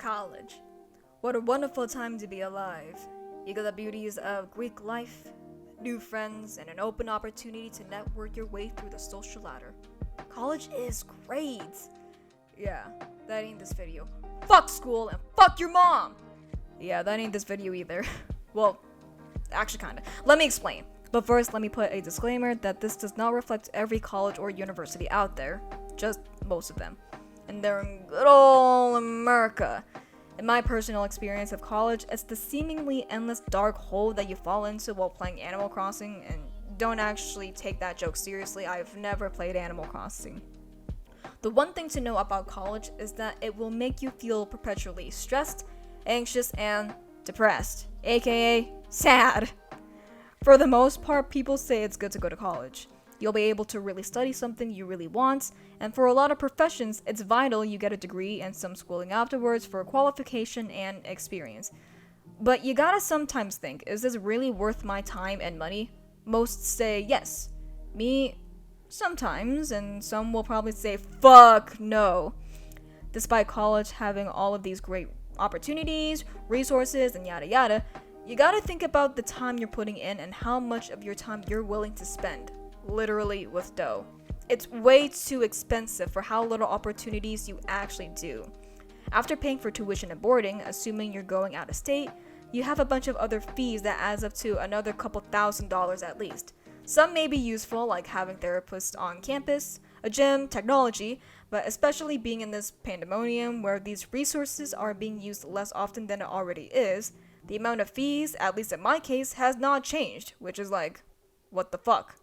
College. What a wonderful time to be alive. You got the beauties of Greek life, new friends, and an open opportunity to network your way through the social ladder. College is great. Yeah, that ain't this video. Fuck school and fuck your mom! Yeah, that ain't this video either. Well, actually kinda. Let me explain. But first, let me put a disclaimer that this does not reflect every college or university out there. Just most of them. And they're in good ol' America. In my personal experience of college, it's the seemingly endless dark hole that you fall into while playing Animal Crossing, and don't actually take that joke seriously, I've never played Animal Crossing. The one thing to know about college is that it will make you feel perpetually stressed, anxious, and depressed, aka sad. For the most part, people say it's good to go to college. You'll be able to really study something you really want, and for a lot of professions, it's vital you get a degree and some schooling afterwards for qualification and experience. But you gotta sometimes think, is this really worth my time and money? Most say yes. Me, sometimes, and some will probably say fuck no. Despite college having all of these great opportunities, resources, and yada yada, you gotta think about the time you're putting in and how much of your time you're willing to spend. Literally with dough. It's way too expensive for how little opportunities you actually do. After paying for tuition and boarding, assuming you're going out of state, you have a bunch of other fees that adds up to another couple $1,000s at least. Some may be useful, like having therapists on campus, a gym, technology, but especially being in this pandemonium where these resources are being used less often than it already is, the amount of fees, at least in my case, has not changed, which is like, what the fuck?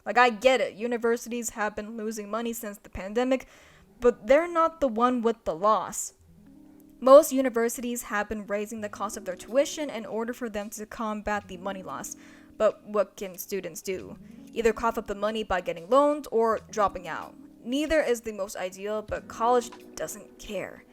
Like, I get it, universities have been losing money since the pandemic, but they're not the one with the loss. Most universities have been raising the cost of their tuition in order for them to combat the money loss. But what can students do? Either cough up the money by getting loaned or dropping out. Neither is the most ideal, but college doesn't care.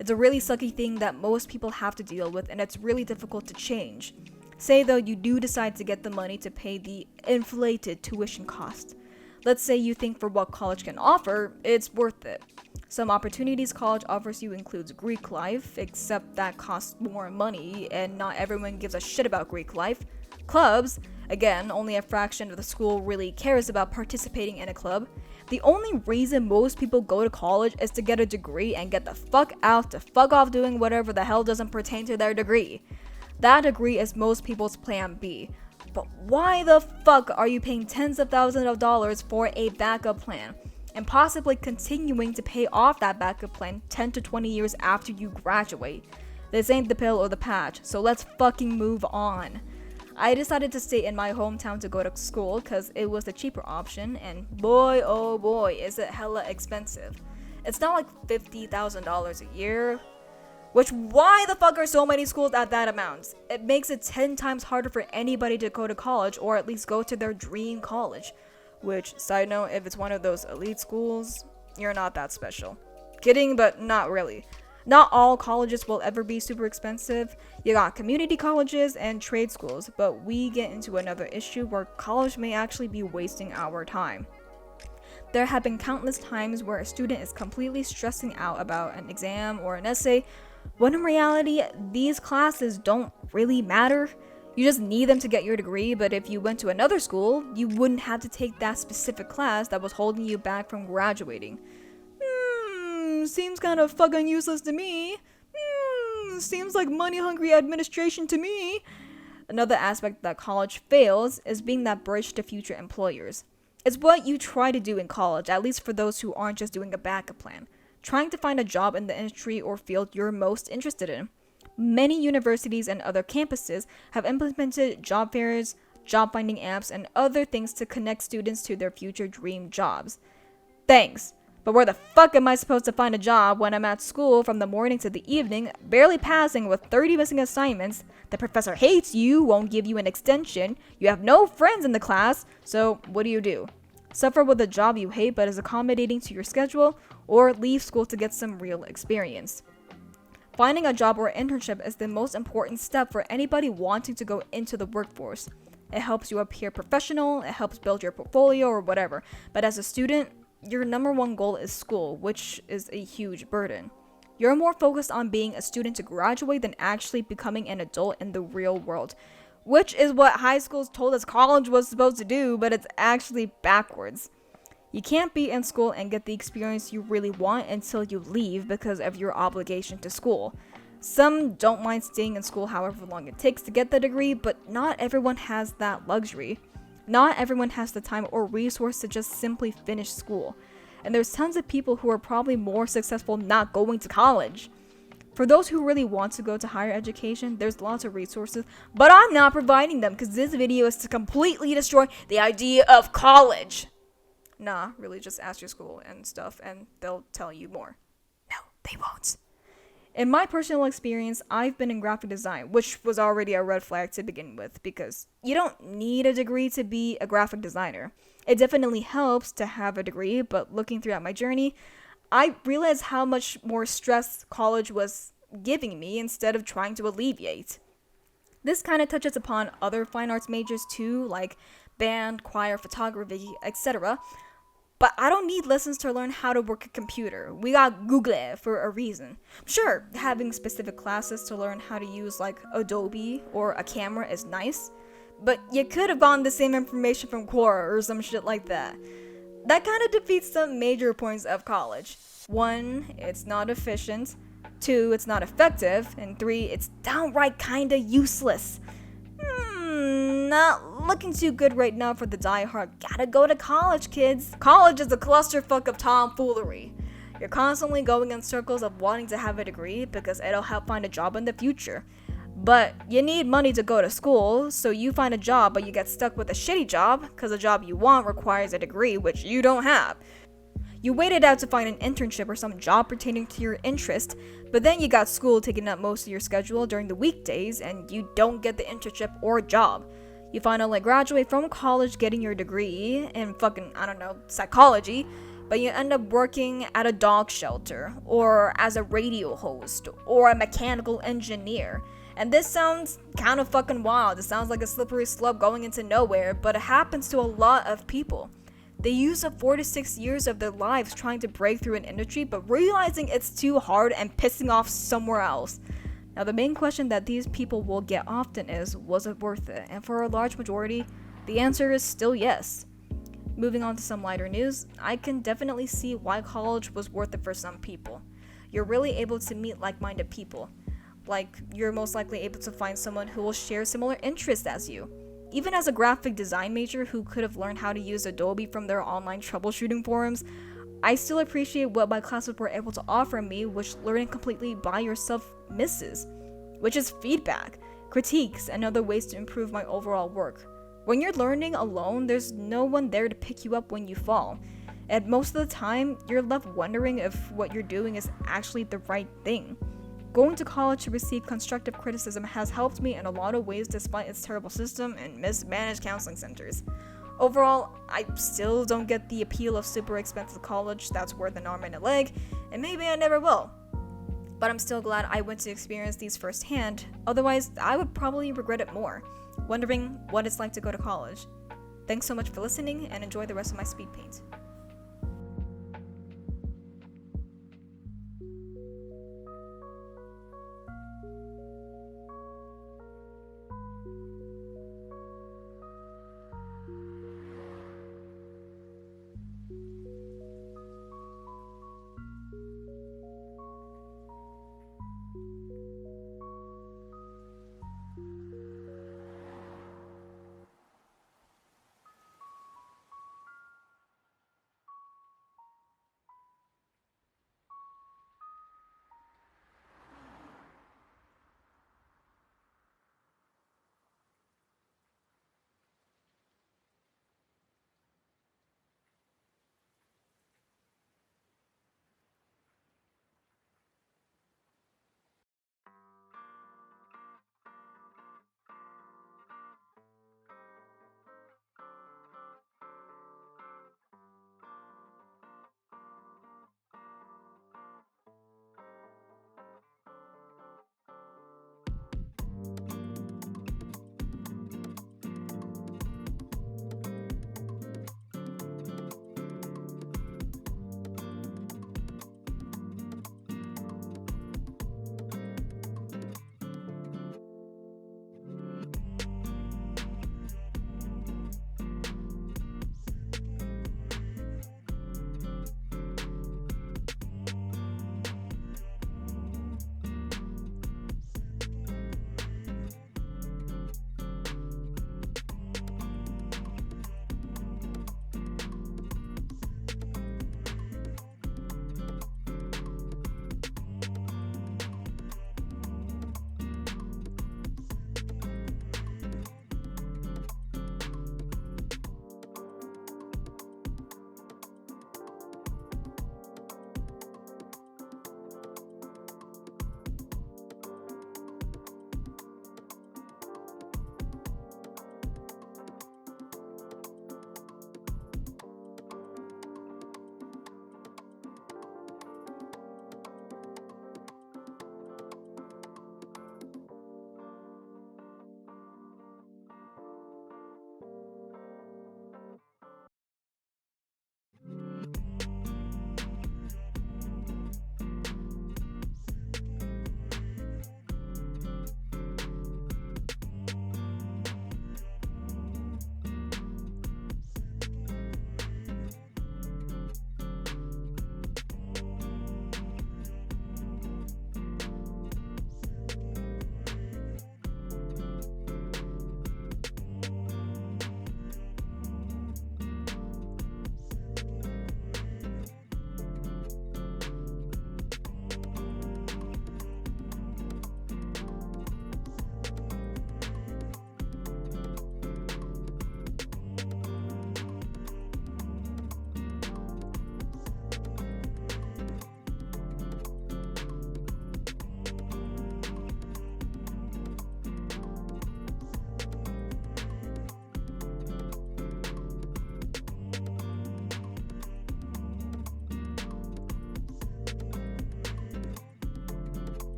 It's a really sucky thing that most people have to deal with, and it's really difficult to change. Say though you do decide to get the money to pay the inflated tuition cost. Let's say you think for what college can offer, it's worth it. Some opportunities college offers you includes Greek life, except that costs more money and not everyone gives a shit about Greek life. Clubs, again, only a fraction of the school really cares about participating in a club. The only reason most people go to college is to get a degree and get the fuck out to fuck off doing whatever the hell doesn't pertain to their degree. That degree is most people's plan B. But why the fuck are you paying tens of thousands of dollars for a backup plan? And possibly continuing to pay off that backup plan 10 to 20 years after you graduate. This ain't the pill or the patch, so let's fucking move on. I decided to stay in my hometown to go to school because it was the cheaper option, and boy oh boy is it hella expensive. It's not like $50,000 a year, which why the fuck are so many schools at that amount? It makes it 10 times harder for anybody to go to college or at least go to their dream college. Which, side note, if it's one of those elite schools, you're not that special. Kidding, but not really. Not all colleges will ever be super expensive. You got community colleges and trade schools, but we get into another issue where college may actually be wasting our time. There have been countless times where a student is completely stressing out about an exam or an essay, when in reality, these classes don't really matter. You just need them to get your degree, but if you went to another school, you wouldn't have to take that specific class that was holding you back from graduating. Seems kind of fucking useless to me. Seems like money-hungry administration to me. Another aspect that college fails is being that bridge to future employers. It's what you try to do in college, at least for those who aren't just doing a backup plan. Trying to find a job in the industry or field you're most interested in. Many universities and other campuses have implemented job fairs, job finding apps, and other things to connect students to their future dream jobs. Thanks, but where the fuck am I supposed to find a job when I'm at school from the morning to the evening, barely passing with 30 missing assignments, the professor hates you, won't give you an extension, you have no friends in the class, so what do? Suffer with a job you hate but is accommodating to your schedule, or leave school to get some real experience. Finding a job or internship is the most important step for anybody wanting to go into the workforce. It helps you appear professional, it helps build your portfolio or whatever, but as a student, your number one goal is school, which is a huge burden. You're more focused on being a student to graduate than actually becoming an adult in the real world, which is what high schools told us college was supposed to do, but it's actually backwards. You can't be in school and get the experience you really want until you leave because of your obligation to school. Some don't mind staying in school however long it takes to get the degree, but not everyone has that luxury. Not everyone has the time or resource to just simply finish school. And there's tons of people who are probably more successful not going to college. For those who really want to go to higher education, there's lots of resources, but I'm not providing them because this video is to completely destroy the idea of college. Nah, really just ask your school and stuff and they'll tell you more. No, they won't. In my personal experience, I've been in graphic design, which was already a red flag to begin with because you don't need a degree to be a graphic designer. It definitely helps to have a degree, but looking throughout my journey, I realized how much more stress college was giving me instead of trying to alleviate. This kind of touches upon other fine arts majors too, like band, choir, photography, etc. But I don't need lessons to learn how to work a computer. We got Google for a reason. Sure, having specific classes to learn how to use like Adobe or a camera is nice, but you could have gotten the same information from Quora or some shit like that. That kind of defeats some major points of college. 1, it's not efficient. 2, it's not effective. And 3, it's downright kinda useless. Not looking too good right now for the diehard. Gotta go to college, kids. College is a clusterfuck of tomfoolery. You're constantly going in circles of wanting to have a degree because it'll help find a job in the future. But you need money to go to school, so you find a job but you get stuck with a shitty job because the job you want requires a degree which you don't have. You waited out to find an internship or some job pertaining to your interest, but then you got school taking up most of your schedule during the weekdays and you don't get the internship or job. You finally graduate from college getting your degree in psychology, but you end up working at a dog shelter, or as a radio host, or a mechanical engineer. And this sounds kind of fucking wild. It sounds like a slippery slope going into nowhere, but it happens to a lot of people. They use up 4 to 6 years of their lives trying to break through an industry, but realizing it's too hard and pissing off somewhere else. Now, the main question that these people will get often is, was it worth it? And for a large majority, the answer is still yes. Moving on to some lighter news, I can definitely see why college was worth it for some people. You're really able to meet like-minded people. Like, you're most likely able to find someone who will share similar interests as you. Even as a graphic design major who could have learned how to use Adobe from their online troubleshooting forums, I still appreciate what my classes were able to offer me, which learning completely by yourself misses, which is feedback, critiques, and other ways to improve my overall work. When you're learning alone, there's no one there to pick you up when you fall, and most of the time, you're left wondering if what you're doing is actually the right thing. Going to college to receive constructive criticism has helped me in a lot of ways despite its terrible system and mismanaged counseling centers. Overall, I still don't get the appeal of super expensive college that's worth an arm and a leg, and maybe I never will. But I'm still glad I went to experience these firsthand, otherwise I would probably regret it more, wondering what it's like to go to college. Thanks so much for listening, and enjoy the rest of my speed paint.